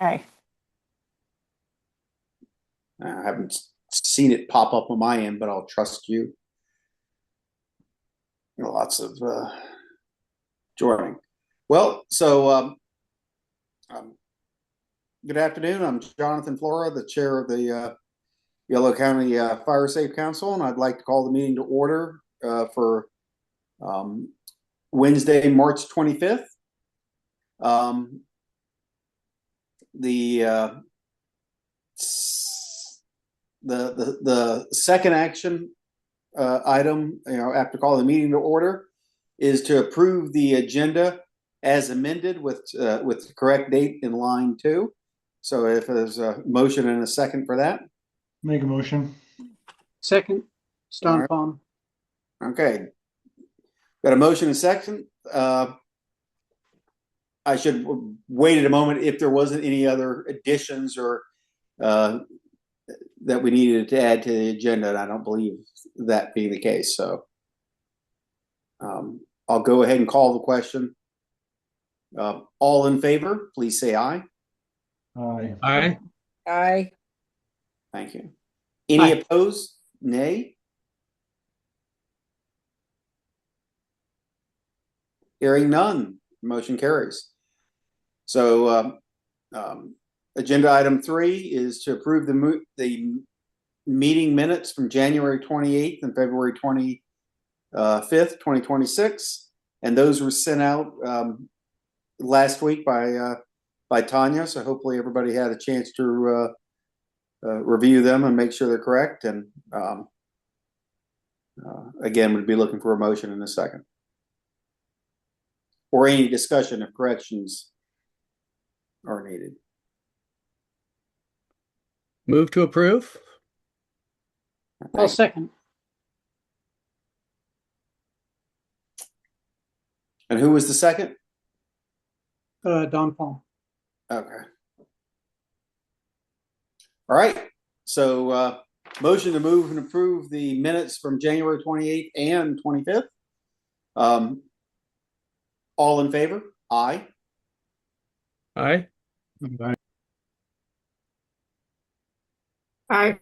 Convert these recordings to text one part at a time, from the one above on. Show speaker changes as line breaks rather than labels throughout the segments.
Aye.
I haven't seen it pop up on my end, but I'll trust you. Lots of joining. Well, so um, good afternoon. I'm Jonathan Flora, the chair of the Yolo County Fire Safe Council, and I'd like to call the meeting to order for Wednesday, March 25th. The second action item, after calling the meeting to order, is to approve the agenda as amended with the correct date in line 2. So if there's a motion and a second for that.
Make a motion.
Second, Stone
right.
Farm.
Okay. Got a motion and second. I should wait a moment if there wasn't any other additions or that we needed to add to the agenda, and I don't believe that being the case. So I'll go ahead and call the question. All in favor, please say aye.
Aye.
Aye.
Aye.
Thank you. Any
Aye.
opposed? Nay. Hearing none, motion carries. So agenda item 3 is to approve the meeting minutes from January 28th and February 25th, 2026. And those were sent out last week by Tanya. So hopefully everybody had a chance to review them and make sure they're correct. And again, we'd be looking for a motion in a second. Or any discussion if corrections are needed.
Move to approve.
I'll second.
And who was the second?
Don Paul.
Okay. All right. So motion to move and approve the minutes from January 28th and 25th. All in favor? Aye.
Aye.
Aye.
Aye.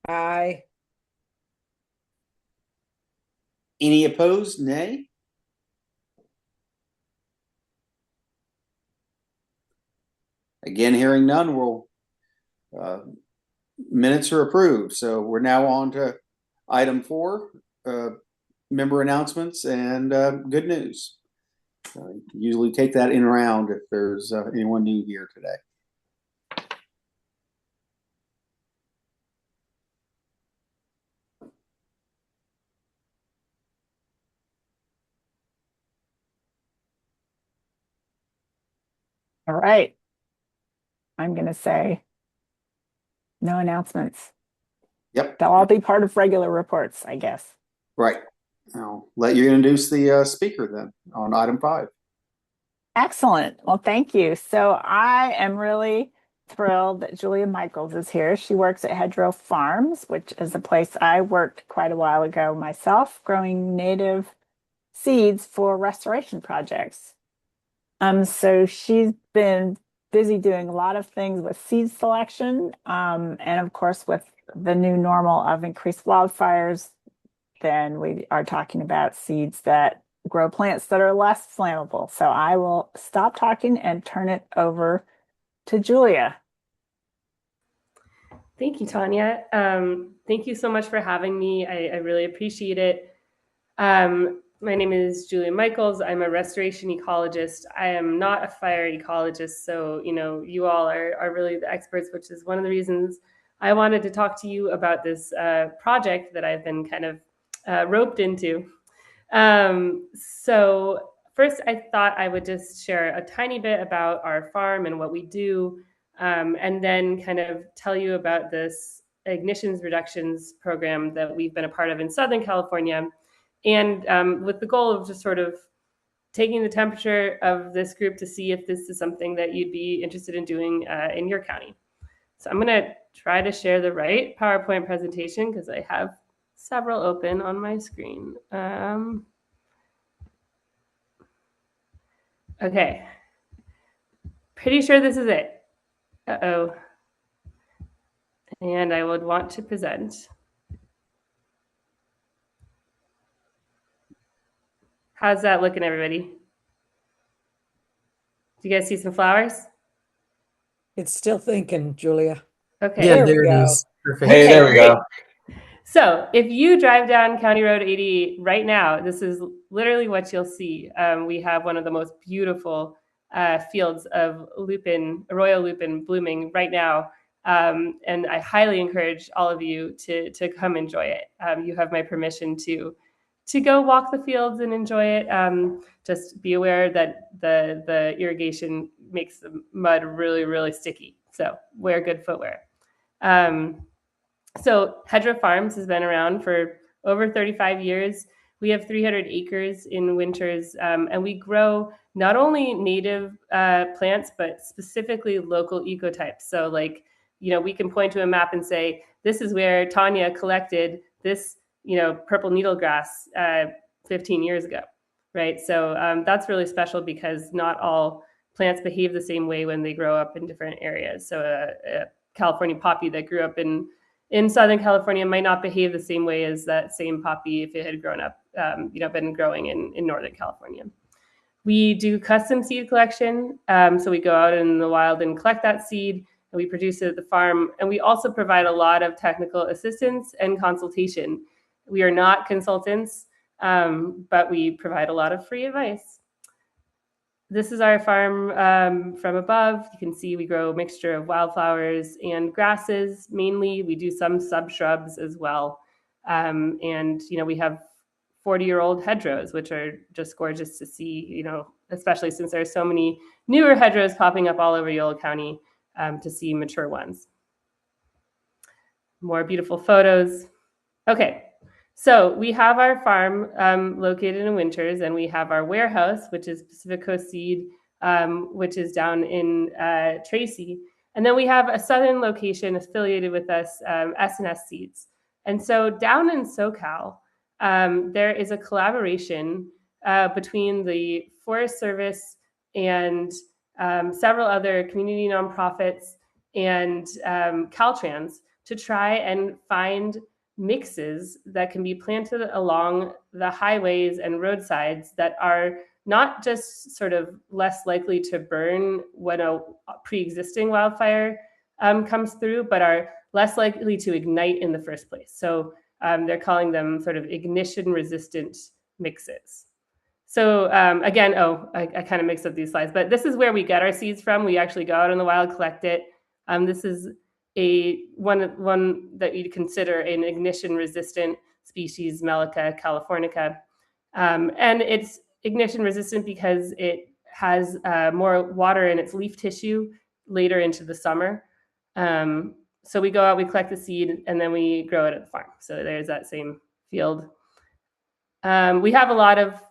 Aye.
Any opposed? Nay. Again, hearing none, minutes are approved. So we're now on to item 4, member announcements and good news. Usually take that in round if there's anyone new here today.
All right. I'm going to say no announcements.
Yep.
They'll all be part of regular reports, I guess.
Right. I'll let you introduce the speaker then on item 5.
Excellent. Well, thank you. So I am really thrilled that Julia Michaels is here. She works at Hedgerow Farms, which is a place I worked quite a while ago myself, growing native seeds for restoration projects. So she's been busy doing a lot of things with seed selection, and of course with the new normal of increased wildfires, then we are talking about seeds that grow plants that are less flammable. So I will stop talking and turn it over to Julia.
Thank you, Tanya. Thank you so much for having me. I really appreciate it. My name is Julia Michaels. I'm a restoration ecologist. I am not a fire ecologist. So, you all are really the experts, which is one of the reasons I wanted to talk to you about this project that I've been kind of roped into. So first, I thought I would just share a tiny bit about our farm and what we do, and then kind of tell you about this ignitions reductions program that we've been a part of in Southern California, and with the goal of just sort of taking the temperature of this group to see if this is something that you'd be interested in doing in your county. So I'm going to try to share the right PowerPoint presentation because I have several open on my screen. Okay. Pretty sure this is it. Uh-oh. And I would want to present. How's that looking, everybody? Do you guys see some flowers?
It's still thinking, Julia.
Okay.
Yeah,
There we
there it
go.
is. Perfect.
Hey, there
Okay,
we
great.
go.
So if you drive down County Road 80 right now, this is literally what you'll see. We have one of the most beautiful fields of lupin, royal lupin, blooming right now. And I highly encourage all of you to come enjoy it. You have my permission to go walk the fields and enjoy it. Just be aware that the irrigation makes the mud really, really sticky. So wear good footwear. So Hedgerow Farms has been around for over 35 years. We have 300 acres in winters, and we grow not only native plants, but specifically local ecotypes. So like, we can point to a map and say, this is where Tanya collected this, purple needlegrass 15 years ago, right? So that's really special because not all plants behave the same way when they grow up in different areas. So a California poppy that grew up in Southern California might not behave the same way as that same poppy if it had grown up, been growing in Northern California. We do custom seed collection. So we go out in the wild and collect that seed, and we produce it at the farm. And we also provide a lot of technical assistance and consultation. We are not consultants, but we provide a lot of free advice. This is our farm from above. You can see we grow a mixture of wildflowers and grasses. Mainly, we do some sub-shrubs as well. And, we have 40-year-old hedgerows, which are just gorgeous to see, especially since there are so many newer hedgerows popping up all over Yolo County to see mature ones. More beautiful photos. Okay. So we have our farm located in Winters, and we have our warehouse, which is Pacific Coast Seed, which is down in Tracy. And then we have a southern location affiliated with us, S&S Seeds. And so down in SoCal, there is a collaboration between the Forest Service and several other community nonprofits and Caltrans to try and find mixes that can be planted along the highways and roadsides that are not just sort of less likely to burn when a pre-existing wildfire comes through, but are less likely to ignite in the first place. So they're calling them sort of ignition resistant mixes. So again, I kind of mixed up these slides, but this is where we get our seeds from. We actually go out in the wild, collect it. This is one that you'd consider an ignition resistant species, Melica californica. And it's ignition resistant because it has more water in its leaf tissue later into the summer. So we go out, we collect the seed, and then we grow it at the farm. So there's that same field. We have a lot of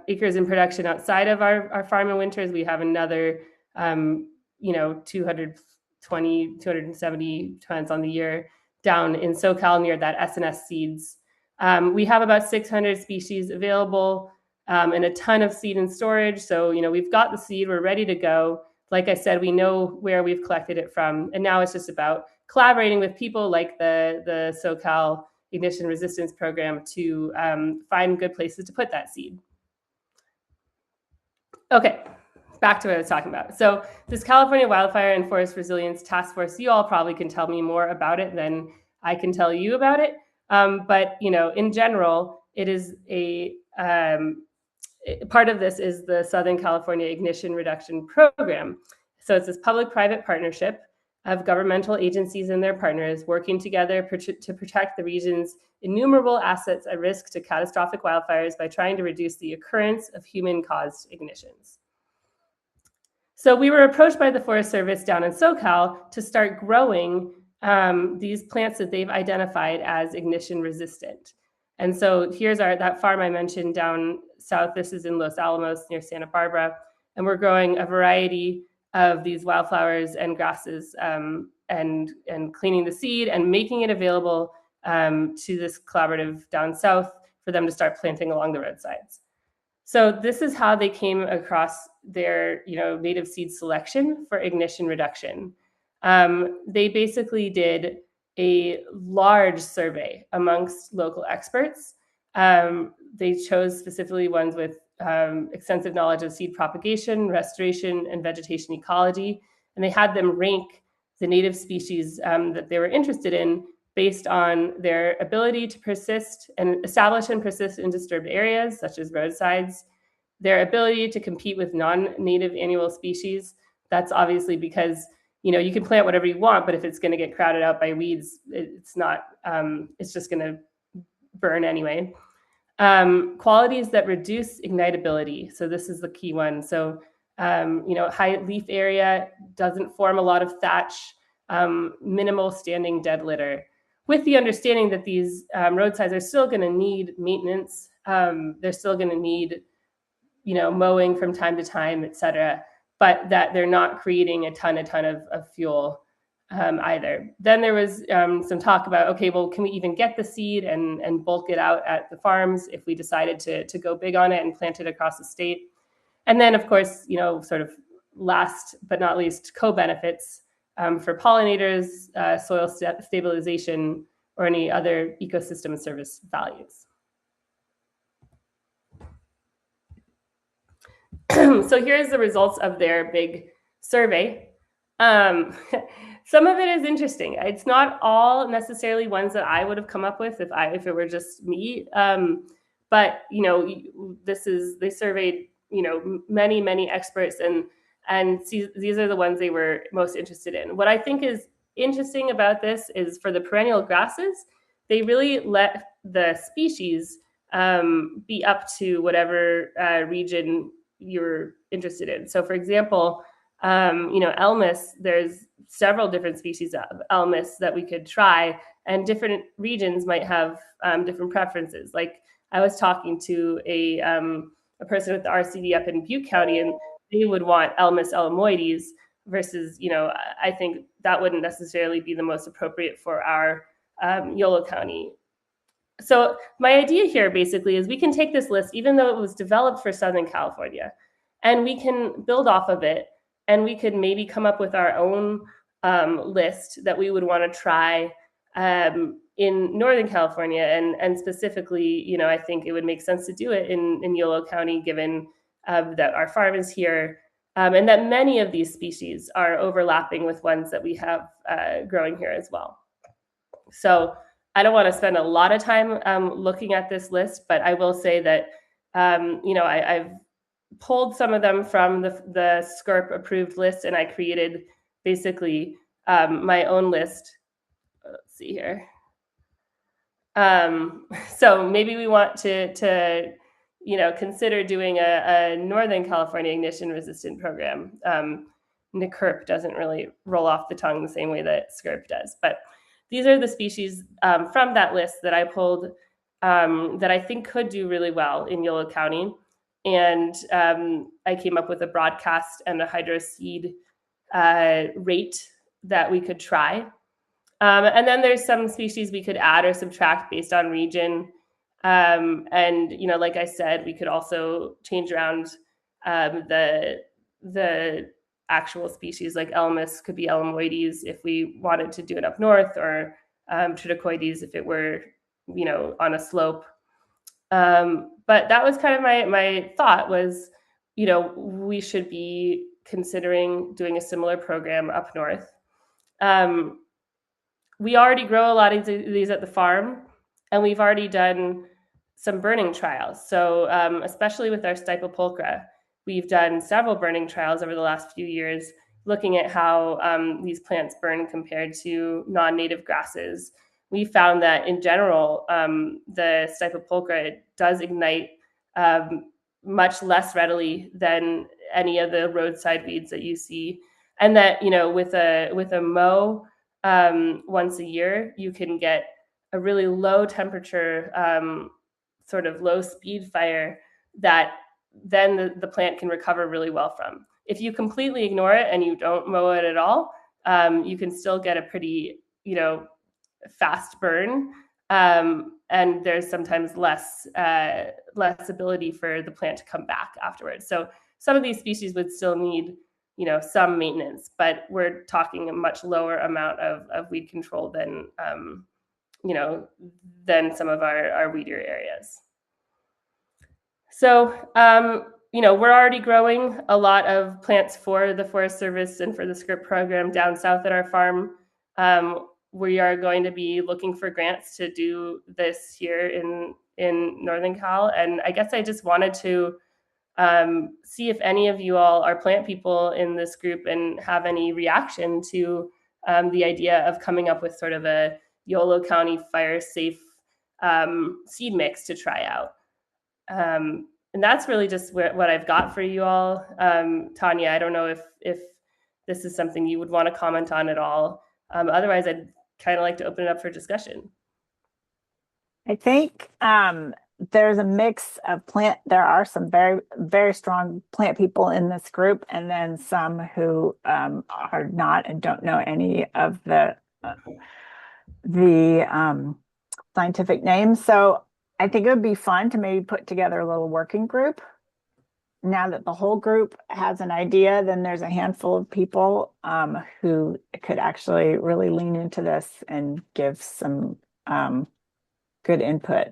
acres in production outside of our farm in Winters. We have another, 270 tons on the year down in SoCal near that S&S Seeds. We have about 600 species available and a ton of seed in storage. So, we've got the seed, we're ready to go. Like I said, we know where we've collected it from. And now it's just about collaborating with people like the SoCal Ignition Resistance Program to find good places to put that seed. Okay, back to what I was talking about. So this California Wildfire and Forest Resilience Task Force, you all probably can tell me more about it than I can tell you about it. But, in general, it is part of this is the Southern California Ignition Reduction Program. So it's this public-private partnership of governmental agencies and their partners working together to protect the region's innumerable assets at risk to catastrophic wildfires by trying to reduce the occurrence of human-caused ignitions. So we were approached by the Forest Service down in SoCal to start growing these plants that they've identified as ignition resistant. And so here's that farm I mentioned down south. This is in Los Alamos near Santa Barbara. And we're growing a variety of these wildflowers and grasses and cleaning the seed and making it available to this collaborative down south for them to start planting along the roadsides. So this is how they came across their native seed selection for ignition reduction. They basically did a large survey amongst local experts. They chose specifically ones with extensive knowledge of seed propagation, restoration, and vegetation ecology, and they had them rank the native species that they were interested in based on their ability to persist and establish and persist in disturbed areas, such as roadsides, their ability to compete with non-native annual species. That's obviously because you can plant whatever you want, but if it's going to get crowded out by weeds, it's not. It's just going to burn anyway. Qualities that reduce ignitability. So this is the key one. So high leaf area, doesn't form a lot of thatch, minimal standing dead litter, with the understanding that these roadsides are still going to need maintenance. They're still going to need mowing from time to time, et cetera, but that they're not creating a ton of fuel either. Then there was some talk about, okay, well, can we even get the seed and bulk it out at the farms if we decided to go big on it and plant it across the state? And then, of course, sort of last but not least, co-benefits for pollinators, soil stabilization, or any other ecosystem service values. So here's the results of their big survey. Some of it is interesting. It's not all necessarily ones that I would have come up with if it were just me. But they surveyed many experts, and these are the ones they were most interested in. What I think is interesting about this is for the perennial grasses, they really let the species be up to whatever region you're interested in. So for example, Elmis, there's several different species of Elmis that we could try, and different regions might have different preferences. Like I was talking to a person with the RCD up in Butte County, and they would want Elmis elamoides versus, I think that wouldn't necessarily be the most appropriate for our Yolo County. So my idea here basically is we can take this list, even though it was developed for Southern California, and we can build off of it, and we could maybe come up with our own list that we would want to try in Northern California. And specifically, I think it would make sense to do it in Yolo County, given that our farm is here, and that many of these species are overlapping with ones that we have growing here as well. So I don't want to spend a lot of time looking at this list, but I will say that, I've pulled some of them from the SCRP approved list, and I created basically my own list. Let's see here. So maybe we want to consider doing a Northern California ignition resistant program. NCRP doesn't really roll off the tongue the same way that SCRP does, but these are the species from that list that I pulled that I think could do really well in Yolo County. And I came up with a broadcast and a hydro seed rate that we could try. And then there's some species we could add or subtract based on region. And, like I said, we could also change around the actual species, like Elmis could be elamoides if we wanted to do it up north, or triticioides if it were, on a slope. But that was kind of my thought was, we should be considering doing a similar program up north. We already grow a lot of these at the farm, and we've already done some burning trials. So especially with our Stipropulchra, we've done several burning trials over the last few years, looking at how these plants burn compared to non-native grasses. We found that in general, the Stipropulchra does ignite much less readily than any of the roadside weeds that you see, and that with a mow once a year, you can get a really low temperature, sort of low speed fire that then the plant can recover really well from. If you completely ignore it and you don't mow it at all, you can still get a pretty, fast burn. And there's sometimes less ability for the plant to come back afterwards. So some of these species would still need, some maintenance, but we're talking a much lower amount of weed control than, than some of our weedier areas. So, we're already growing a lot of plants for the Forest Service and for the SCRIP program down south at our farm. We are going to be looking for grants to do this here in Northern Cal. And I guess I just wanted to see if any of you all are plant people in this group and have any reaction to the idea of coming up with sort of a Yolo County fire safe seed mix to try out. And that's really just what I've got for you all. Tanya, I don't know if this is something you would want to comment on at all. Otherwise, I'd kind of like to open it up for discussion.
I think there's a mix of there are some very, very strong plant people in this group, and then some who are not and don't know any of the scientific names. So I think it would be fun to maybe put together a little working group. Now that the whole group has an idea, then there's a handful of people who could actually really lean into this and give some good input.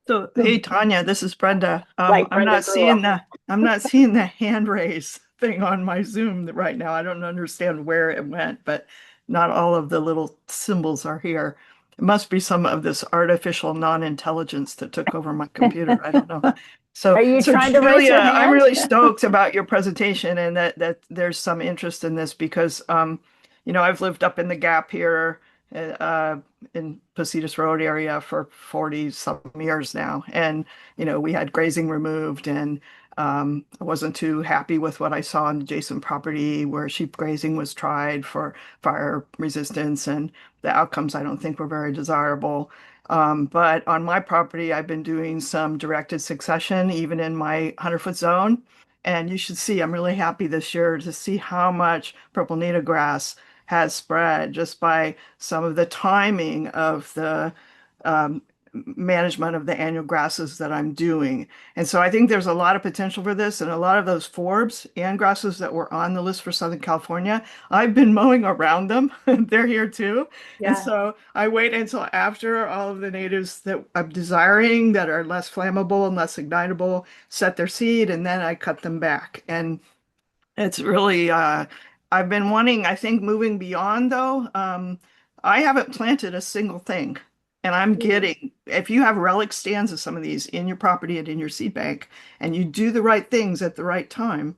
So, hey, Tanya, this is Brenda.
Like
I'm
Brenda
not
grew
seeing
up.
I'm not seeing the hand raise thing on my Zoom right now. I don't understand where it went, but not all of the little symbols are here. It must be some of this artificial non-intelligence that took over my computer. I don't know. So,
Are you trying to raise
Julia,
your
I'm
hand?
really stoked about your presentation and that there's some interest in this because I've lived up in the Gap here in Positas Road area for 40 some years now. And, we had grazing removed and I wasn't too happy with what I saw on adjacent property where sheep grazing was tried for fire resistance and the outcomes I don't think were very desirable. But on my property, I've been doing some directed succession, even in my 100-foot zone. And you should see, I'm really happy this year to see how much purple native grass has spread just by some of the timing of the management of the annual grasses that I'm doing. And so I think there's a lot of potential for this. And a lot of those forbs and grasses that were on the list for Southern California, I've been mowing around them. They're here too.
Yeah.
And so I wait until after all of the natives that I'm desiring that are less flammable and less ignitable set their seed, and then I cut them back. And it's really, I've been wanting, I think, moving beyond though. I haven't planted a single thing. And I'm getting, if you have relic stands of some of these in your property and in your seed bank, and you do the right things at the right time,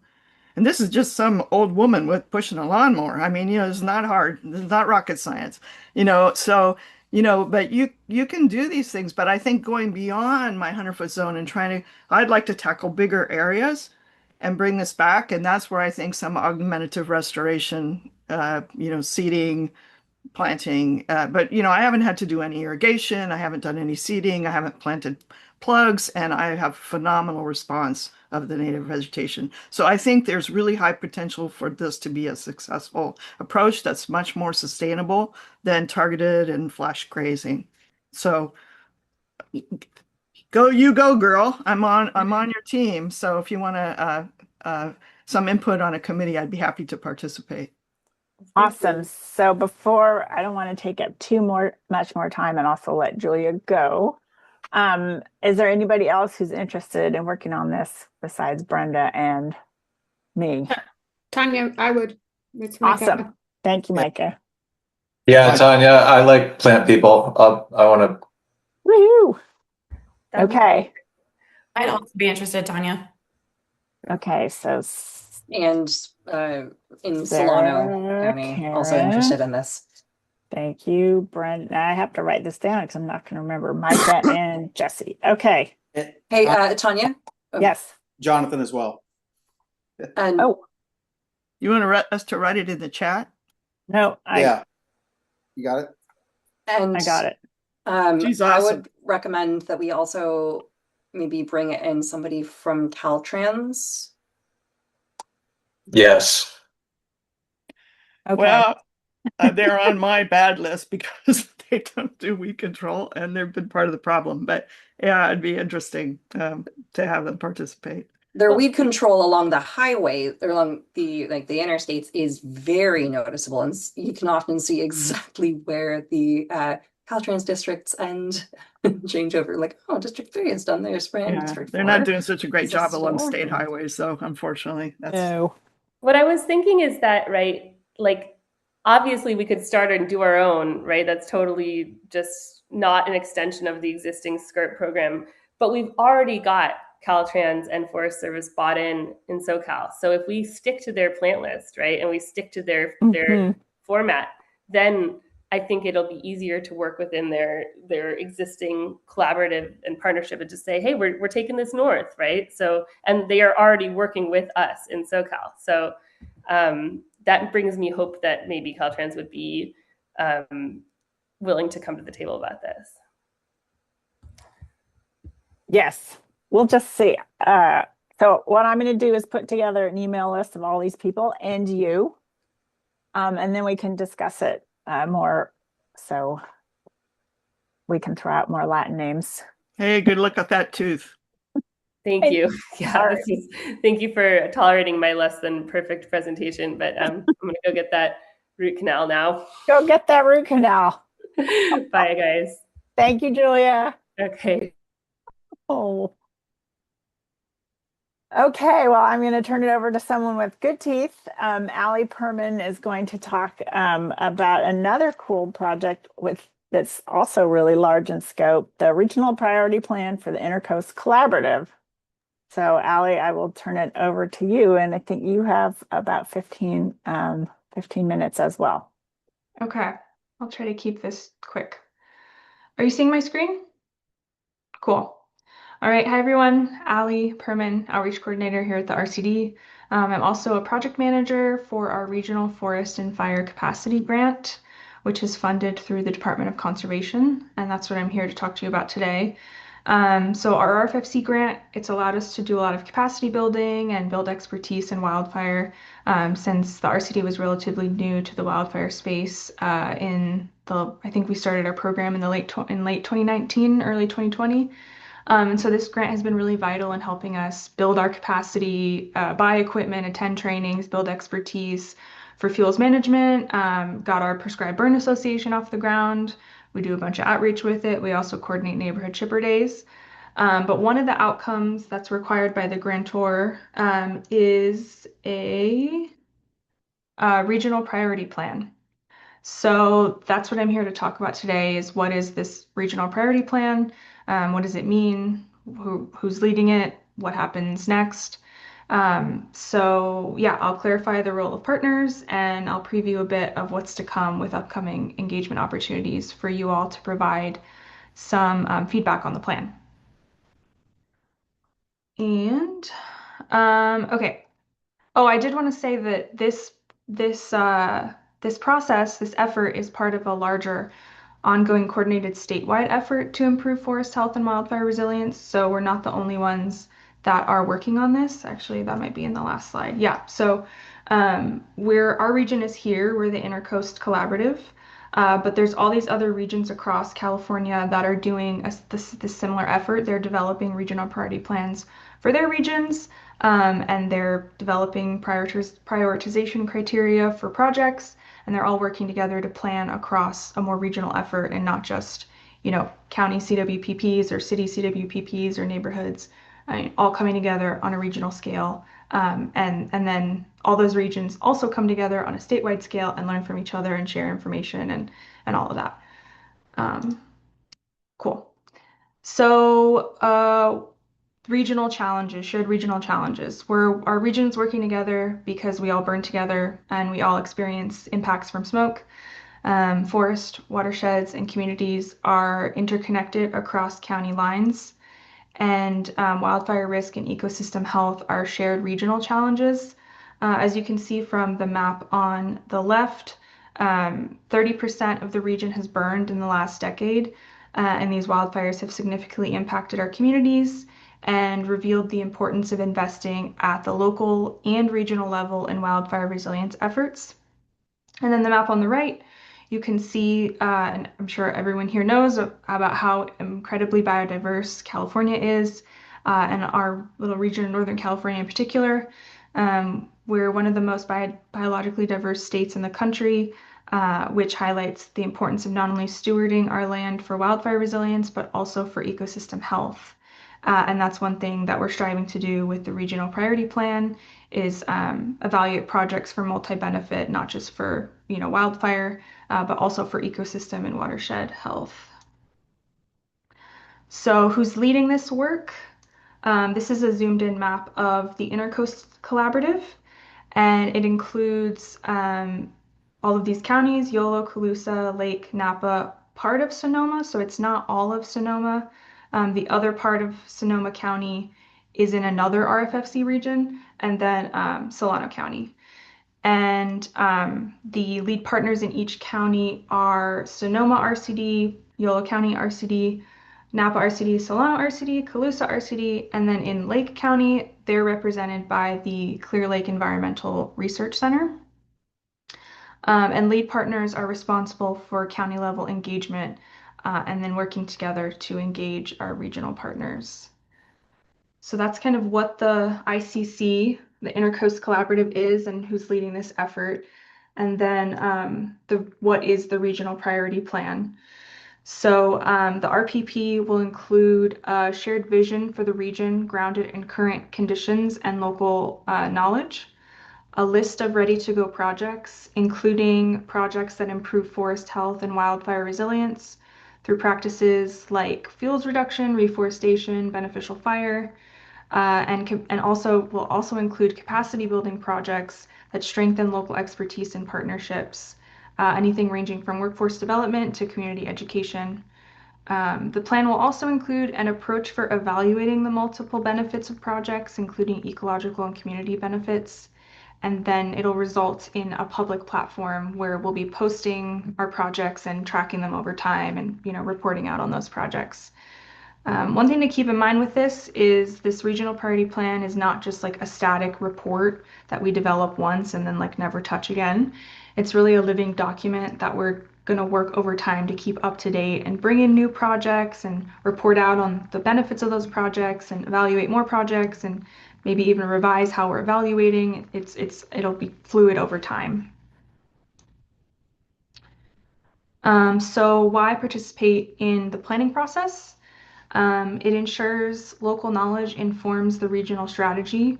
and this is just some old woman with pushing a lawnmower. I mean, it's not hard. It's not rocket science, so, but you can do these things. But I think going beyond my 100-foot zone and I'd like to tackle bigger areas and bring this back. And that's where I think some augmentative restoration, seeding, planting, but I haven't had to do any irrigation. I haven't done any seeding. I haven't planted plugs, and I have phenomenal response of the native vegetation. So I think there's really high potential for this to be a successful approach that's much more sustainable than targeted and flash grazing. So go girl. I'm on your team. So if you want to some input on a committee, I'd be happy to participate.
Awesome. So I don't want to take up much more time and also let Julia go. Is there anybody else who's interested in working on this besides Brenda and me?
Tanya, I would. It's Micah.
Awesome. Thank you, Micah.
Yeah, Tanya, I like plant people. I want to.
Woohoo! Okay.
I'd also be interested, Tanya.
Okay, so
And in Solano County, also interested in this.
Thank you, Brenda. I have to write this down because I'm not going to remember. Micah and Jesse. Okay.
Hey, Tanya.
Yes.
Jonathan as well.
And
You want us to write it in the chat?
No,
Yeah. You got it?
And
I got it.
She's
I
awesome.
would recommend that we also maybe bring in somebody from Caltrans.
Yes.
Okay.
Well, they're on my bad list because they don't do weed control and they've been part of the problem. But yeah, it'd be interesting to have them participate.
Their weed control along the highway, or along the interstates, is very noticeable, and you can often see exactly where the Caltrans districts end and change over. Like, oh, District 3 has done their spray, and
Yeah,
District
they're
4
not doing such a great
is
job along
slower.
state highways, though, unfortunately. That's
No.
What I was thinking is that, right, like obviously we could start and do our own, right? That's totally just not an extension of the existing skirt program. But we've already got Caltrans and Forest Service bought in SoCal. So if we stick to their plant list, right, and we stick to their
Mhm.
format, then I think it'll be easier to work within their existing collaborative and partnership and just say, hey, we're taking this north, right? So, and they are already working with us in SoCal. So that brings me hope that maybe Caltrans would be willing to come to the table about this.
Yes, we'll just see. So what I'm going to do is put together an email list of all these people and you, and then we can discuss it more. So we can throw out more Latin names.
hey, good luck with that tooth.
Thank you. Yeah,
All right.
Thank you for tolerating my less than perfect presentation, but I'm going to go get that root canal now.
Go get that root canal.
Bye, guys.
Thank you, Julia.
Okay.
Oh. Okay, well, I'm going to turn it over to someone with good teeth. Allie Perman is going to talk about another cool project that's also really large in scope, the Regional Priority Plan for the Intercoast Collaborative. So, Allie, I will turn it over to you, and I think you have about 15 minutes as well.
Okay, I'll try to keep this quick. Are you seeing my screen? Cool. All right, hi everyone. Allie Perman, Outreach Coordinator here at the RCD. I'm also a project manager for our Regional Forest and Fire Capacity Grant, which is funded through the Department of Conservation, and that's what I'm here to talk to you about today. So our RFFC grant, it's allowed us to do a lot of capacity building and build expertise in wildfire since the RCD was relatively new to the wildfire space I think we started our program in late 2019, early 2020. And so this grant has been really vital in helping us build our capacity, buy equipment, attend trainings, build expertise for fuels management, got our prescribed burn association off the ground. We do a bunch of outreach with it. We also coordinate neighborhood chipper days. But one of the outcomes that's required by the grantor is a regional priority plan. So that's what I'm here to talk about today is what is this regional priority plan? What does it mean? Who's leading it? What happens next? So yeah, I'll clarify the role of partners and I'll preview a bit of what's to come with upcoming engagement opportunities for you all to provide some feedback on the plan. And okay. Oh, I did want to say that this process, this effort is part of a larger ongoing coordinated statewide effort to improve forest health and wildfire resilience. So we're not the only ones that are working on this. Actually, that might be in the last slide. Yeah. So our region is here. We're the Intercoast Collaborative. But there's all these other regions across California that are doing this similar effort. They're developing regional priority plans for their regions, and they're developing prioritization criteria for projects, and they're all working together to plan across a more regional effort and not just, county CWPPs or city CWPPs or neighborhoods, all coming together on a regional scale. And then all those regions also come together on a statewide scale and learn from each other and share information and all of that. Cool. So regional challenges, shared regional challenges. Our regions working together because we all burn together and we all experience impacts from smoke. Forest, watersheds, and communities are interconnected across county lines. And wildfire risk and ecosystem health are shared regional challenges. As you can see from the map on the left, 30% of the region has burned in the last decade, and these wildfires have significantly impacted our communities and revealed the importance of investing at the local and regional level in wildfire resilience efforts. And then the map on the right, you can see, and I'm sure everyone here knows about how incredibly biodiverse California is. and our little region of Northern California in particular. We're one of the most biologically diverse states in the country, which highlights the importance of not only stewarding our land for wildfire resilience, but also for ecosystem health. And that's one thing that we're striving to do with the regional priority plan is evaluate projects for multi-benefit, not just for wildfire, but also for ecosystem and watershed health. So who's leading this work? This is a zoomed in map of the Intercoast Collaborative, and it includes all of these counties: Yolo, Colusa, Lake, Napa, part of Sonoma, so it's not all of Sonoma. The other part of Sonoma County is in another RFFC region, and then Solano County. And the lead partners in each county are Sonoma RCD, Yolo County RCD, Napa RCD, Solano RCD, Colusa RCD, and then in Lake County, they're represented by the Clear Lake Environmental Research Center. And lead partners are responsible for county level engagement and then working together to engage our regional partners. So that's kind of what the ICC, the Intercoast Collaborative, is and who's leading this effort. And then what is the regional priority plan? So the RPP will include a shared vision for the region grounded in current conditions and local knowledge, a list of ready-to-go projects, including projects that improve forest health and wildfire resilience through practices like fuels reduction, reforestation, beneficial fire, and also will also include capacity building projects that strengthen local expertise and partnerships, anything ranging from workforce development to community education. The plan will also include an approach for evaluating the multiple benefits of projects, including ecological and community benefits. And then it'll result in a public platform where we'll be posting our projects and tracking them over time and reporting out on those projects. One thing to keep in mind with this is this regional priority plan is not just like a static report that we develop once and then like never touch again. It's really a living document that we're going to work over time to keep up to date and bring in new projects and report out on the benefits of those projects and evaluate more projects and maybe even revise how we're evaluating. It'll be fluid over time. So why participate in the planning process? It ensures local knowledge informs the regional strategy.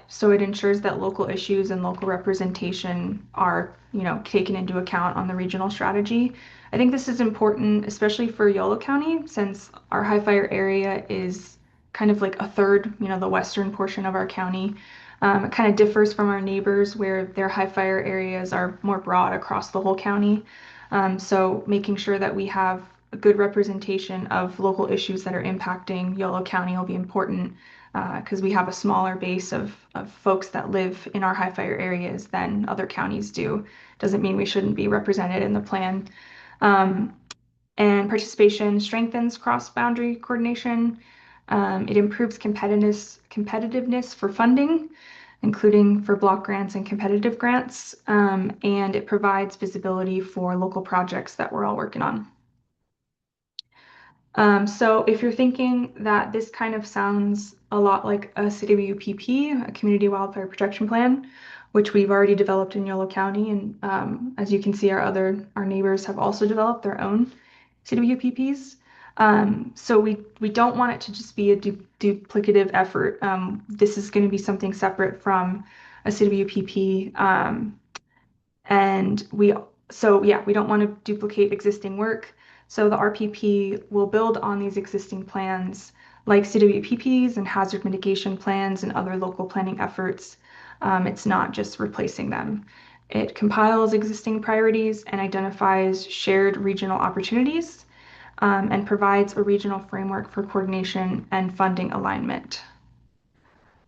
So it ensures that local issues and local representation are, taken into account on the regional strategy. I think this is important, especially for Yolo County, since our high fire area is kind of like a third, the western portion of our county. It kind of differs from our neighbors where their high fire areas are more broad across the whole county. So making sure that we have a good representation of local issues that are impacting Yolo County will be important because we have a smaller base of folks that live in our high fire areas than other counties do. Doesn't mean we shouldn't be represented in the plan. And participation strengthens cross-boundary coordination. It improves competitiveness for funding, including for block grants and competitive grants. And it provides visibility for local projects that we're all working on. So if you're thinking that this kind of sounds a lot like a CWPP, a Community Wildfire Protection Plan, which we've already developed in Yolo County, and as you can see, our neighbors have also developed their own CWPPs. So we don't want it to just be a duplicative effort. This is going to be something separate from a CWPP, and we don't want to duplicate existing work. So the RPP will build on these existing plans like CWPPs and hazard mitigation plans and other local planning efforts. It's not just replacing them. It compiles existing priorities and identifies shared regional opportunities and provides a regional framework for coordination and funding alignment.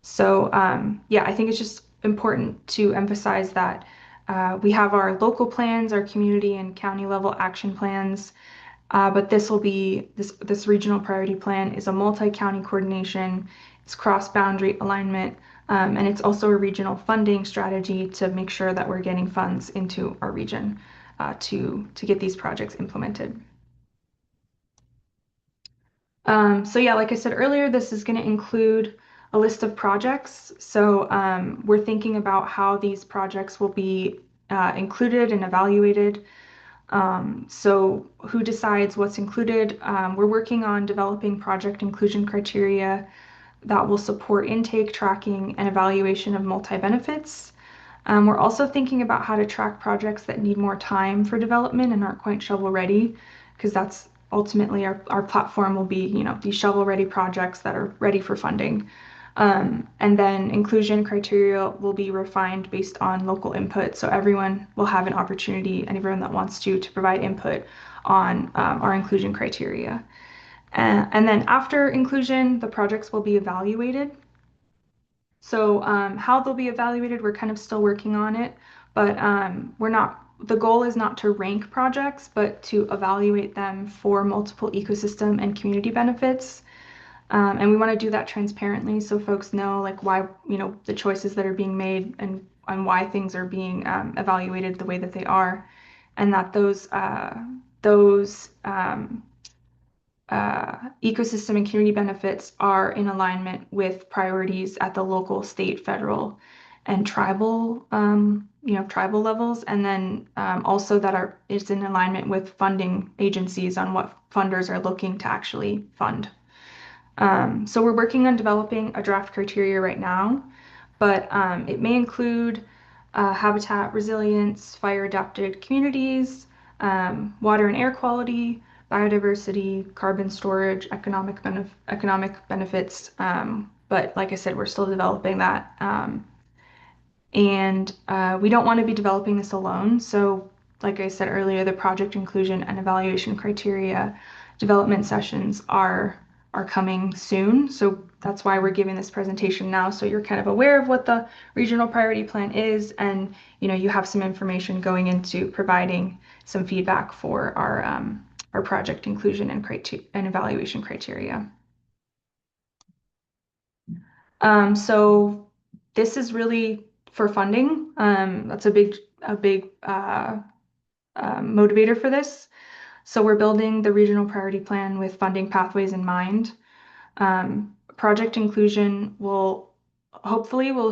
So I think it's just important to emphasize that we have our local plans, our community and county level action plans, but this regional priority plan is a multi-county coordination, it's cross-boundary alignment, and it's also a regional funding strategy to make sure that we're getting funds into our region to get these projects implemented. So yeah, like I said earlier, this is going to include a list of projects. So we're thinking about how these projects will be included and evaluated. So who decides what's included? We're working on developing project inclusion criteria that will support intake, tracking, and evaluation of multi-benefits. We're also thinking about how to track projects that need more time for development and aren't quite shovel ready, because that's ultimately our platform will be, these shovel ready projects that are ready for funding. And then inclusion criteria will be refined based on local input. So everyone will have an opportunity, and everyone that wants to provide input on our inclusion criteria. And then after inclusion, the projects will be evaluated. So how they'll be evaluated, we're kind of still working on it, but the goal is not to rank projects, but to evaluate them for multiple ecosystem and community benefits. And we want to do that transparently so folks know like why, the choices that are being made and why things are being evaluated the way that they are. And that those ecosystem and community benefits are in alignment with priorities at the local, state, federal, and tribal, tribal levels, and then also that it's in alignment with funding agencies on what funders are looking to actually fund. So we're working on developing a draft criteria right now, but it may include habitat resilience, fire adapted communities, water and air quality, biodiversity, carbon storage, economic benefits. But like I said, we're still developing that. And we don't want to be developing this alone. So like I said earlier, the project inclusion and evaluation criteria development sessions are coming soon. So that's why we're giving this presentation now. So you're kind of aware of what the regional priority plan is, and you have some information going into providing some feedback for our project inclusion and evaluation criteria. So this is really for funding. That's a big motivator for this. So we're building the regional priority plan with funding pathways in mind. Project inclusion will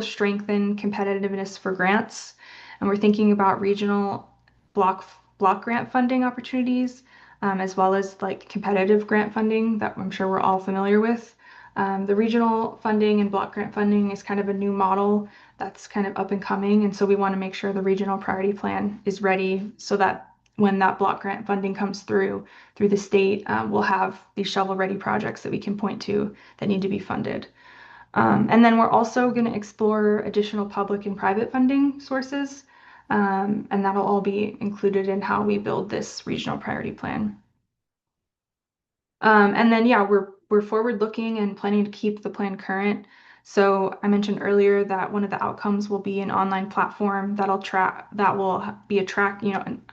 strengthen competitiveness for grants, and we're thinking about regional block grant funding opportunities, as well as like competitive grant funding that I'm sure we're all familiar with. The regional funding and block grant funding is kind of a new model that's kind of up and coming, and so we want to make sure the regional priority plan is ready so that when that block grant funding comes through the state, we'll have these shovel-ready projects that we can point to that need to be funded. And then we're also going to explore additional public and private funding sources, and that'll all be included in how we build this regional priority plan. And then, yeah, we're forward-looking and planning to keep the plan current. So I mentioned earlier that one of the outcomes will be an online platform an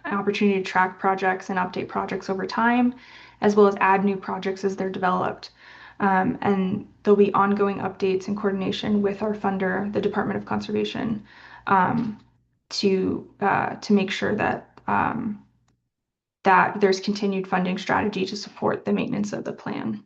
opportunity to track projects and update projects over time, as well as add new projects as they're developed. And there'll be ongoing updates in coordination with our funder, the Department of Conservation, to make sure that that there's continued funding strategy to support the maintenance of the plan.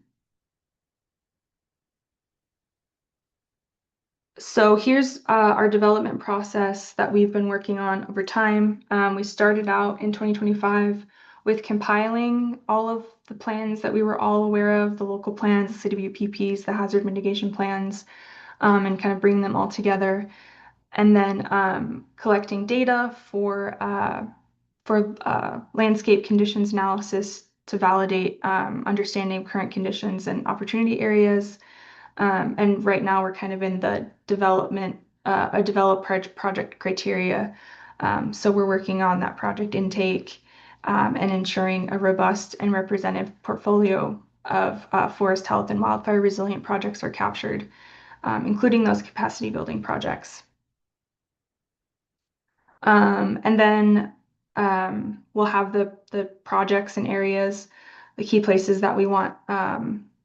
So here's our development process that we've been working on over time. We started out in 2025 with compiling all of the plans that we were all aware of, the local plans, the CWPPs, the hazard mitigation plans, and kind of bringing them all together. And then collecting data for landscape conditions analysis to validate understanding current conditions and opportunity areas. And right now we're kind of in the development, project criteria. So we're working on that project intake and ensuring a robust and representative portfolio of forest health and wildfire resilient projects are captured, including those capacity building projects. And then we'll have the projects and areas, the key places that we want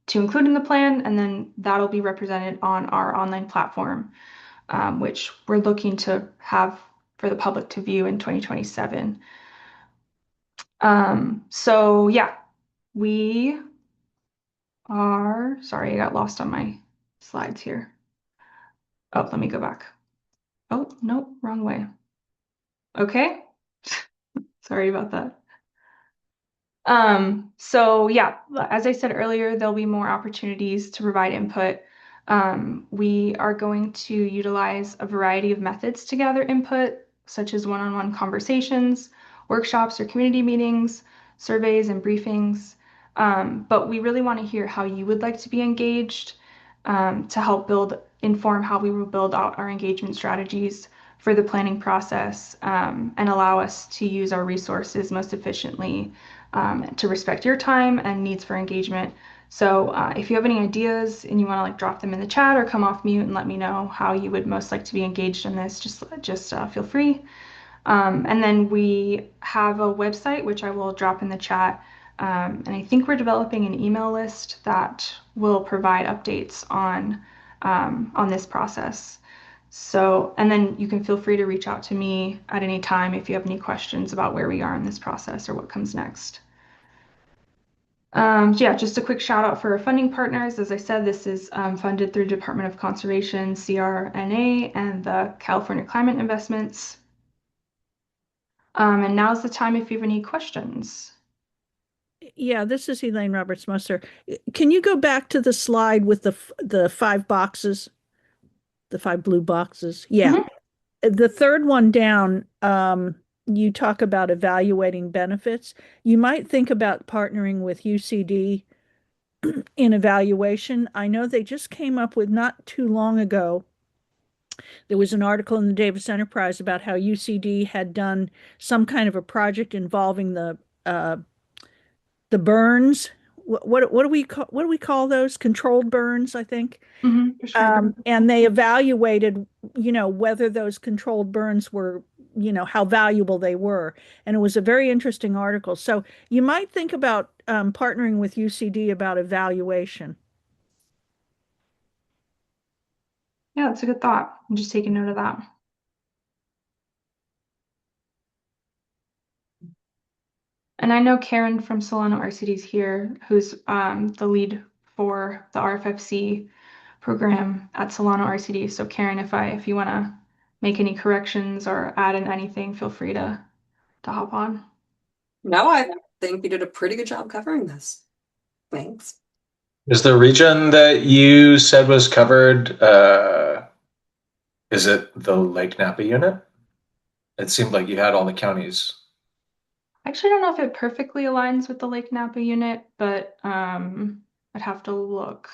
to include in the plan, and then that'll be represented on our online platform, which we're looking to have for the public to view in 2027. So yeah, are, sorry, I got lost on my slides here. Oh, let me go back. Oh, no, wrong way. Okay. Sorry about that. So yeah, as I said earlier, there'll be more opportunities to provide input. We are going to utilize a variety of methods to gather input, such as one-on-one conversations, workshops or community meetings, surveys and briefings. But we really want to hear how you would like to be engaged, to help inform how we will build out our engagement strategies for the planning process, and allow us to use our resources most efficiently, to respect your time and needs for engagement. So if you have any ideas and you want to like drop them in the chat or come off mute and let me know how you would most like to be engaged in this, just feel free. And then we have a website, which I will drop in the chat. And I think we're developing an email list that will provide updates on this process. So, and then you can feel free to reach out to me at any time if you have any questions about where we are in this process or what comes next. Yeah, just a quick shout out for our funding partners. As I said, this is funded through Department of Conservation, CRNA, and the California Climate Investments. And now's the time if you have any questions.
Yeah, this is Elaine Roberts-Musser. Can you go back to the slide with the 5 boxes, the 5 blue boxes? Yeah. The third one down, you talk about evaluating benefits. You might think about partnering with UCD in evaluation. I know they just came up with, not too long ago, there was an article in the Davis Enterprise about how UCD had done some kind of a project involving the burns. What do we call those? Controlled burns, I think. And they evaluated, whether those controlled burns were, how valuable they were. And it was a very interesting article. So you might think about partnering with UCD about evaluation.
Yeah, that's a good thought. I'm just taking note of that. And I know Karen from Solano RCD is here, who's the lead for the RFFC program at Solano RCD. So Karen, if you want to make any corrections or add in anything, feel free to hop on.
No, I think you did a pretty good job covering this. Thanks.
Is the region that you said was covered, is it the Lake Napa unit? It seemed like you had all the counties.
I actually don't know if it perfectly aligns with the Lake Napa unit, but I'd have to look.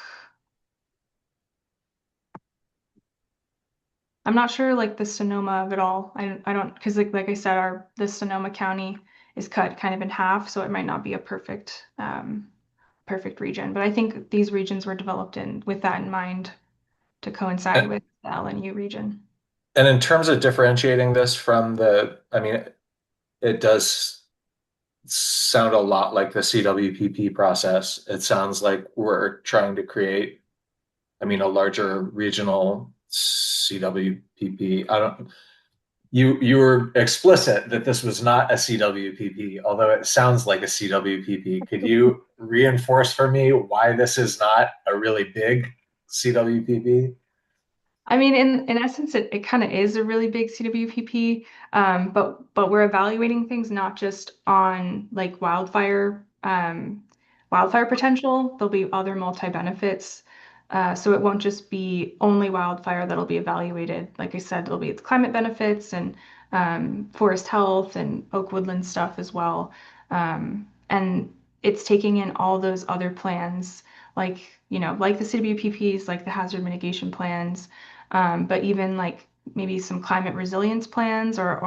I'm not sure like the Sonoma of it all. I don't, because like I said, the Sonoma County is cut kind of in half, so it might not be a perfect region. But I think these regions were developed with that in mind to coincide with the LNU region.
And in terms of differentiating this from it does sound a lot like the CWPP process. It sounds like we're trying to create, a larger regional CWPP. You were explicit that this was not a CWPP, although it sounds like a CWPP. Could you reinforce for me why this is not a really big CWPP?
I mean, in essence, it kind of is a really big CWPP, but we're evaluating things not just on like wildfire potential. There'll be other multi-benefits. So it won't just be only wildfire that'll be evaluated. Like I said, there'll be climate benefits and forest health and oak woodland stuff as well. And it's taking in all those other plans, like like the CWPPs, like the hazard mitigation plans, but even like maybe some climate resilience plans or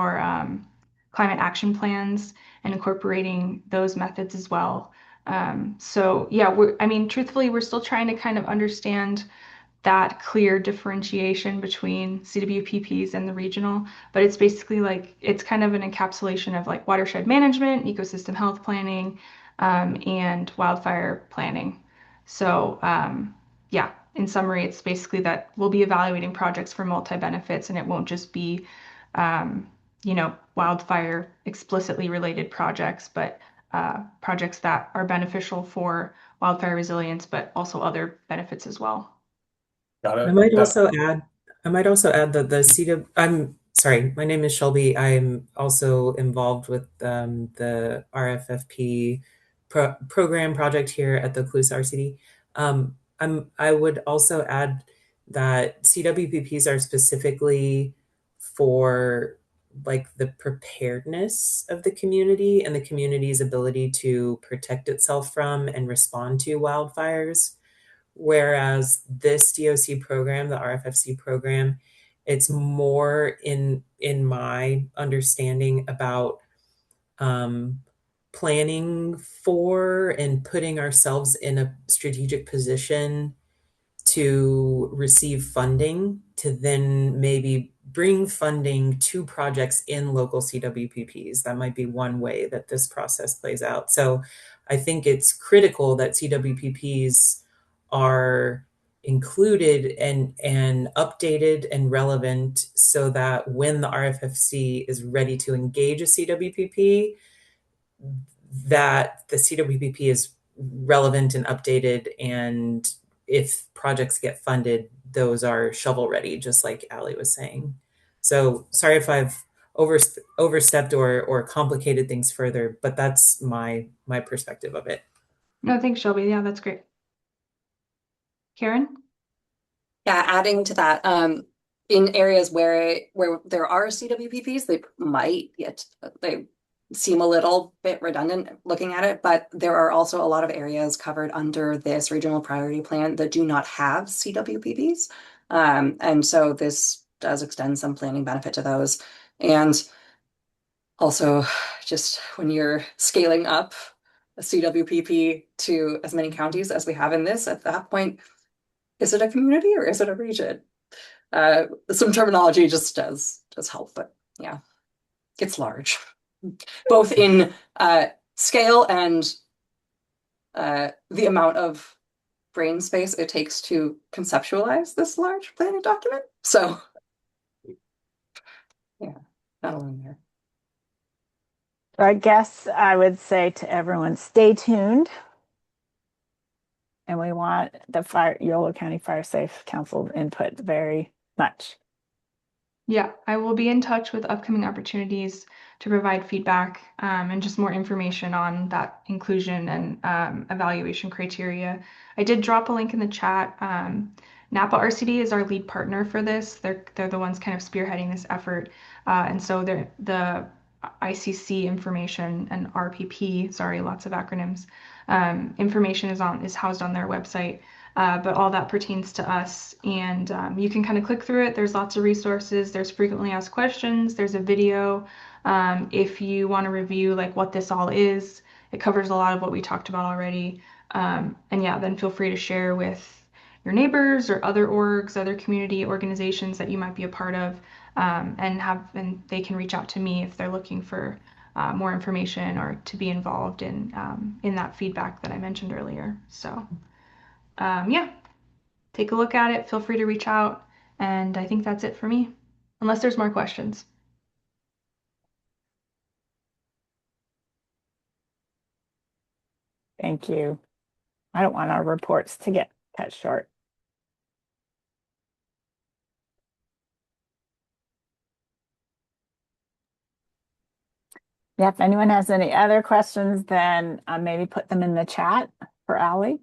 climate action plans, and incorporating those methods as well. So yeah, truthfully, we're still trying to kind of understand that clear differentiation between CWPPs and the regional, but it's basically like it's kind of an encapsulation of like watershed management, ecosystem health planning, and wildfire planning. So yeah, in summary, it's basically that we'll be evaluating projects for multi-benefits, and it won't just be wildfire explicitly related projects, but projects that are beneficial for wildfire resilience, but also other benefits as well.
Got
I
it.
might also add, that the CW, I'm sorry, my name is Shelby. I'm also involved with the RFFP program project here at the Cluse RCD. I would also add that CWPPs are specifically for like the preparedness of the community and the community's ability to protect itself from and respond to wildfires. Whereas this DOC program, the RFFC program, it's more in my understanding about planning for and putting ourselves in a strategic position to receive funding to then maybe bring funding to projects in local CWPPs. That might be one way that this process plays out. So I think it's critical that CWPPs are included and updated and relevant so that when the RFFC is ready to engage a CWPP, that the CWPP is relevant and updated, and if projects get funded, those are shovel ready, just like Ali was saying. So sorry if I've overstepped or complicated things further, but that's my perspective of it.
No, thanks, Shelby. Yeah, that's great. Karen?
Yeah, adding to that, in areas where there are CWPPs, they seem a little bit redundant looking at it, but there are also a lot of areas covered under this regional priority plan that do not have CWPPs. And so this does extend some planning benefit to those. And also, just when you're scaling up a CWPP to as many counties as we have in this, at that point, is it a community or is it a region? Some terminology just does help, but yeah, it's large, both in scale and the amount of brain space it takes to conceptualize this large planning document. So yeah, not alone there.
So I guess I would say to everyone, stay tuned. And we want the Yolo County Fire Safe Council input very much.
Yeah, I will be in touch with upcoming opportunities to provide feedback and just more information on that inclusion and evaluation criteria. I did drop a link in the chat. Napa RCD is our lead partner for this. They're the ones kind of spearheading this effort. And so the ICC information and RPP, sorry, lots of acronyms, information is housed on their website. But all that pertains to us, and you can kind of click through it. There's lots of resources. There's frequently asked questions. There's a video. If you want to review like what this all is, it covers a lot of what we talked about already. And yeah, then feel free to share with your neighbors or other orgs, other community organizations that you might be a part of, and they can reach out to me if they're looking for more information or to be involved in that feedback that I mentioned earlier. So. Yeah, take a look at it. Feel free to reach out. And I think that's it for me, unless there's more questions.
Thank you. I don't want our reports to get cut short. Yeah, if anyone has any other questions, then maybe put them in the chat for Ali.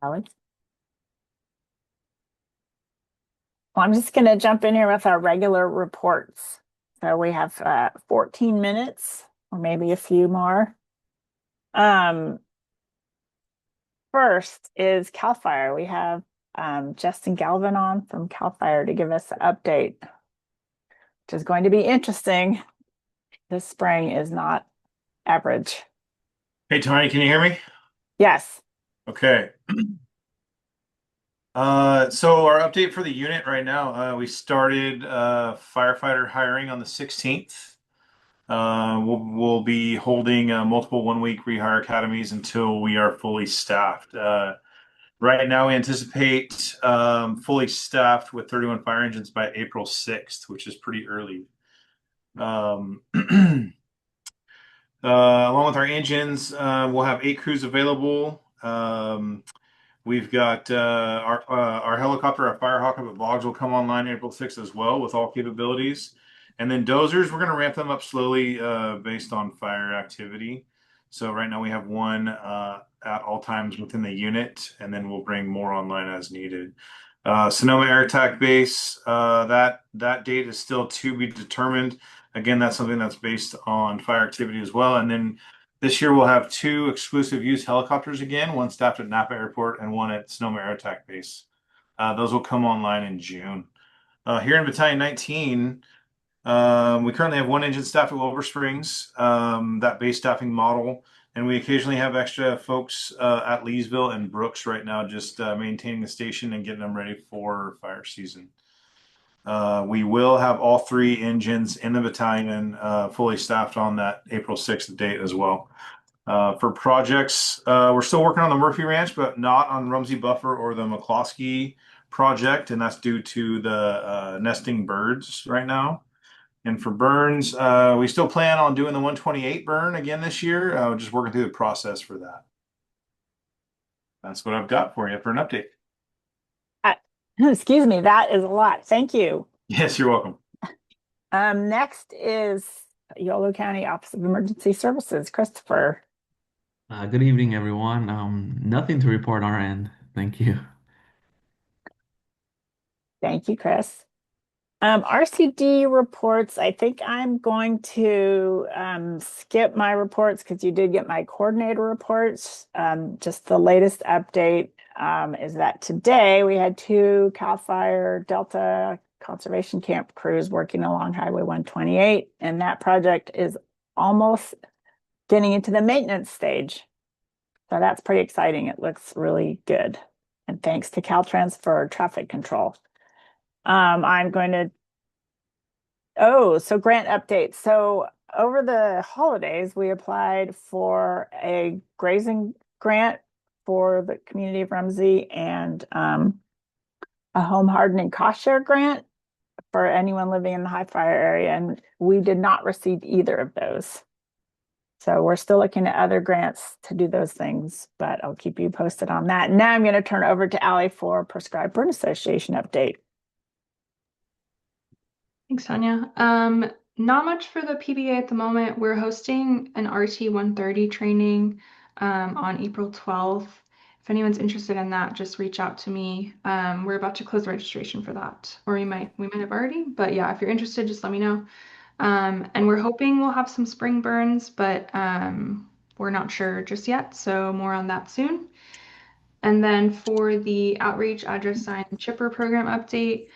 Ali? Well, I'm just going to jump in here with our regular reports. So we have 14 minutes or maybe a few more. First is CAL FIRE. We have Justin Galvin on from CAL FIRE to give us an update, which is going to be interesting. This spring is not average.
Hey, Tony, can you hear me?
Yes.
Okay. So our update for the unit right now, we started firefighter hiring on the 16th. We'll be holding multiple one-week rehire academies until we are fully staffed. Right now, we anticipate fully staffed with 31 fire engines by April 6th, which is pretty early. Along with our engines, we'll have 8 crews available. We've got our helicopter, our Firehawk up at Boggs will come online April 6th as well with all capabilities. And then dozers, we're going to ramp them up slowly based on fire activity. So right now we have one at all times within the unit, and then we'll bring more online as needed. Sonoma Air Attack Base, that date is still to be determined. Again, that's something that's based on fire activity as well. And then this year we'll have 2 exclusive use helicopters again, one staffed at Napa Airport and one at Sonoma Air Attack Base. Those will come online in June. Here in Battalion 19, we currently have 1 engine staff at Wilbur Springs, that base staffing model. And we occasionally have extra folks at Leesville and Brooks right now, just maintaining the station and getting them ready for fire season. We will have all 3 engines in the battalion fully staffed on that April 6th date as well. For projects, we're still working on the Murphy Ranch, but not on Rumsey Buffer or the McCloskey project, and that's due to the nesting birds right now. And for burns, we still plan on doing the 128 burn again this year. Just working through the process for that. That's what I've got for you for an update.
Excuse me, that is a lot. Thank you.
Yes, you're welcome.
Next is Yolo County Office of Emergency Services, Christopher.
Good evening, everyone. Nothing to report on our end. Thank you.
Thank you, Chris. RCD reports, I think I'm going to skip my reports because you did get my coordinator reports. Just the latest update is that today we had 2 CAL FIRE Delta Conservation Camp crews working along Highway 128, and that project is almost getting into the maintenance stage. So that's pretty exciting. It looks really good. And thanks to Caltrans for traffic control. I'm going to, so grant updates. So over the holidays, we applied for a grazing grant for the community of Rumsey and a home hardening cost share grant for anyone living in the high fire area. And we did not receive either of those. So we're still looking at other grants to do those things, but I'll keep you posted on that. Now I'm going to turn over to Allie for Prescribed Burn Association update.
Thanks, Tanya. Not much for the PBA at the moment. We're hosting an RT 130 training on April 12th. If anyone's interested in that, just reach out to me. We're about to close registration for that, or we might have already, but yeah, if you're interested, just let me know. And we're hoping we'll have some spring burns, but we're not sure just yet, so more on that soon. And then for the outreach address sign chipper program update,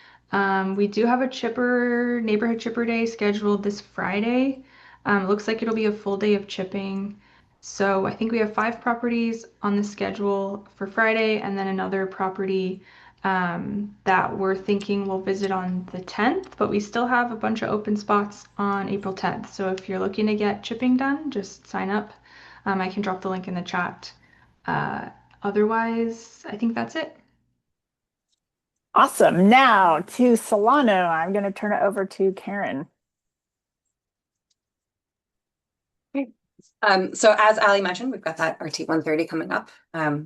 we do have a neighborhood chipper day scheduled this Friday. It looks like it'll be a full day of chipping. So I think we have 5 properties on the schedule for Friday, and then another property that we're thinking we'll visit on the 10th, but we still have a bunch of open spots on April 10th. So if you're looking to get chipping done, just sign up. I can drop the link in the chat. Otherwise, I think that's it.
Awesome. Now to Solano, I'm going to turn it over to Karen.
So as Ali mentioned, we've got that RT 130 coming up,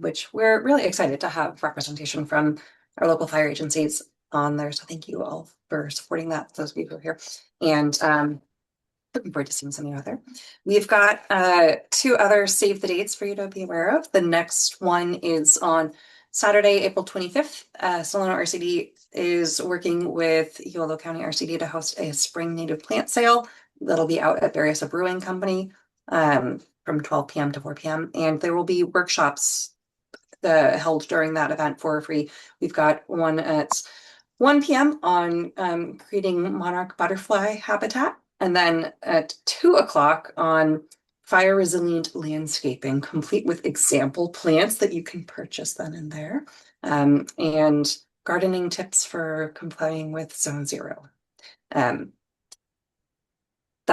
which we're really excited to have representation from our local fire agencies on there. So thank you all for supporting that, those of you who are here. And looking forward to seeing some of you out there. We've got 2 other save the dates for you to be aware of. The next one is on Saturday, April 25th. Solano RCD is working with Yolo County RCD to host a spring native plant sale that'll be out at Berryessa Brewing Company from 12 p.m. to 4 p.m. And there will be workshops held during that event for free. We've got one at 1 p.m. on creating monarch butterfly habitat, and then at 2 o'clock on fire resilient landscaping, complete with example plants that you can purchase then and there, and gardening tips for complying with Zone 0. That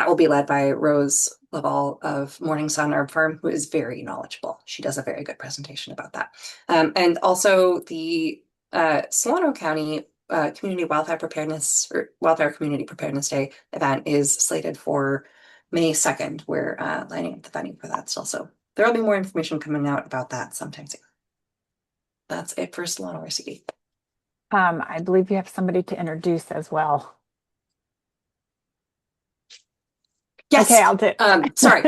will be led by Rose Laval of Morning Sun Herb Farm, who is very knowledgeable. She does a very good presentation about that. And also the Solano County community wildfire preparedness or wildfire community preparedness day event is slated for May 2nd. We're lining up the funding for that still. So there will be more information coming out about that sometime soon. That's it for Solano RCD.
I believe you have somebody to introduce as well.
Yes.
Okay, I'll do.
Sorry.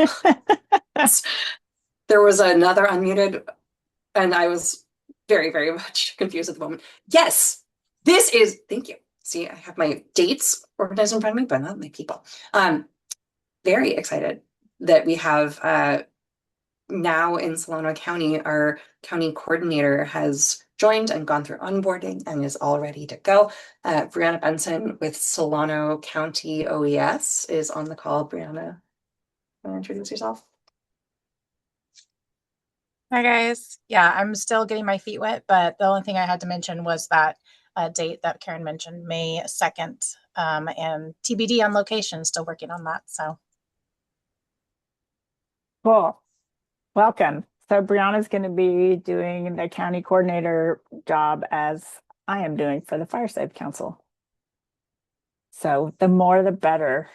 There was another unmuted, and I was very, very much confused at the moment. Yes, this is. Thank you. See, I have my dates organized in front of me, but not my people. Very excited that we have now in Solano County, our county coordinator has joined and gone through onboarding and is all ready to go. Brianna Benson with Solano County OES is on the call. Brianna, want to introduce yourself?
Hi guys. Yeah, I'm still getting my feet wet, but the only thing I had to mention was that date that Karen mentioned, May 2nd, and TBD on location, still working on that. So
Cool. Welcome. So Brianna's going to be doing the county coordinator job as I am doing for the Fire Safe Council. So the more the better.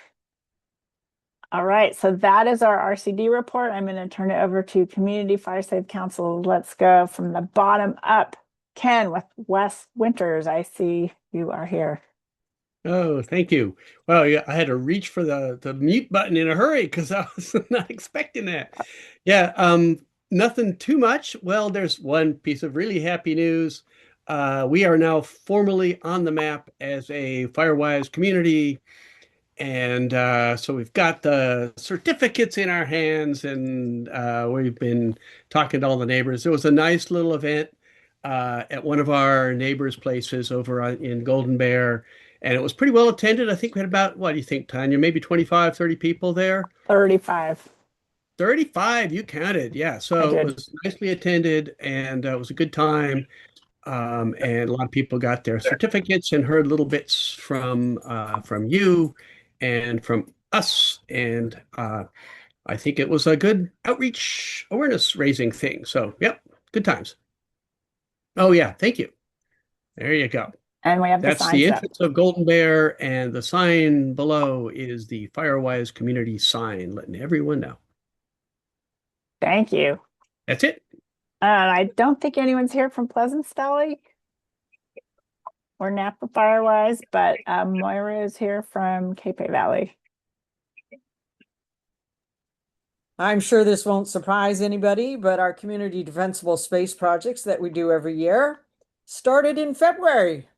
All right, so that is our RCD report. I'm going to turn it over to Community Fire Safe Council. Let's go from the bottom up. Ken with Wes Winters, I see you are here.
Oh, thank you. Well, yeah, I had to reach for the mute button in a hurry because I was not expecting that. Yeah, nothing too much. Well, there's one piece of really happy news. We are now formally on the map as a Firewise community. And so we've got the certificates in our hands, and we've been talking to all the neighbors. There was a nice little event at one of our neighbors' places over in Golden Bear, and it was pretty well attended. I think we had about, what do you think, Tanya? Maybe 25, 30 people there?
35.
35, you counted. Yeah, so it was nicely attended, and it was a good time. And a lot of people got their certificates and heard little bits from you and from us. And I think it was a good outreach awareness raising thing. So, yep, good times. Oh, yeah, thank you. There you go.
And we have the
That's
sign
the
set.
entrance of Golden Bear, and the sign below is the Firewise community sign, letting everyone know.
Thank you.
That's it.
I don't think anyone's here from Pleasance Valley or Napa Firewise, but Moira is here from Cape Valley.
I'm sure this won't surprise anybody, but our community defensible space projects that we do every year started in February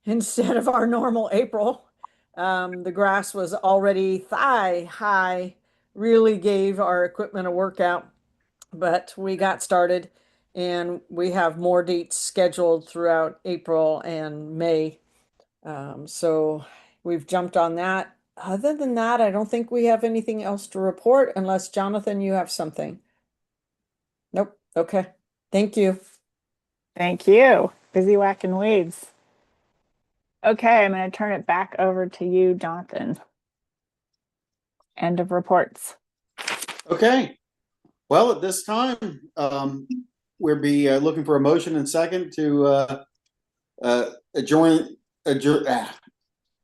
instead of our normal April. The grass was already thigh high, really gave our equipment a workout, but we got started and we have more dates scheduled throughout April and May. So we've jumped on that. Other than that, I don't think we have anything else to report unless Jonathan, you have something. Nope. Okay. Thank you.
Thank you. Busy whacking weeds. Okay, I'm going to turn it back over to you, Jonathan. End of reports.
Okay. Well, at this time, we'll be looking for a motion and second to adjourn.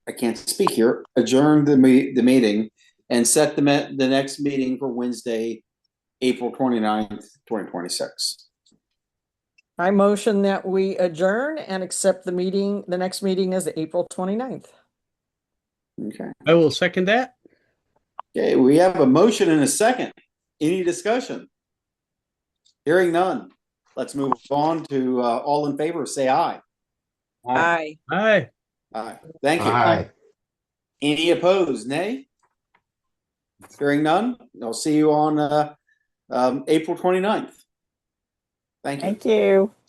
I can't speak here. Adjourn the meeting and set the next meeting for Wednesday, April 29th, 2026.
I motion that we adjourn and accept the next meeting is April 29th.
Okay.
I will second that.
Okay, we have a motion and a second. Any discussion? Hearing none. Let's move on to all in favor, say aye.
Aye.
Aye.
Aye. Thank you.
Aye.
Any opposed? Nay? Hearing none. I'll see you on April 29th. Thank you.
Thank you.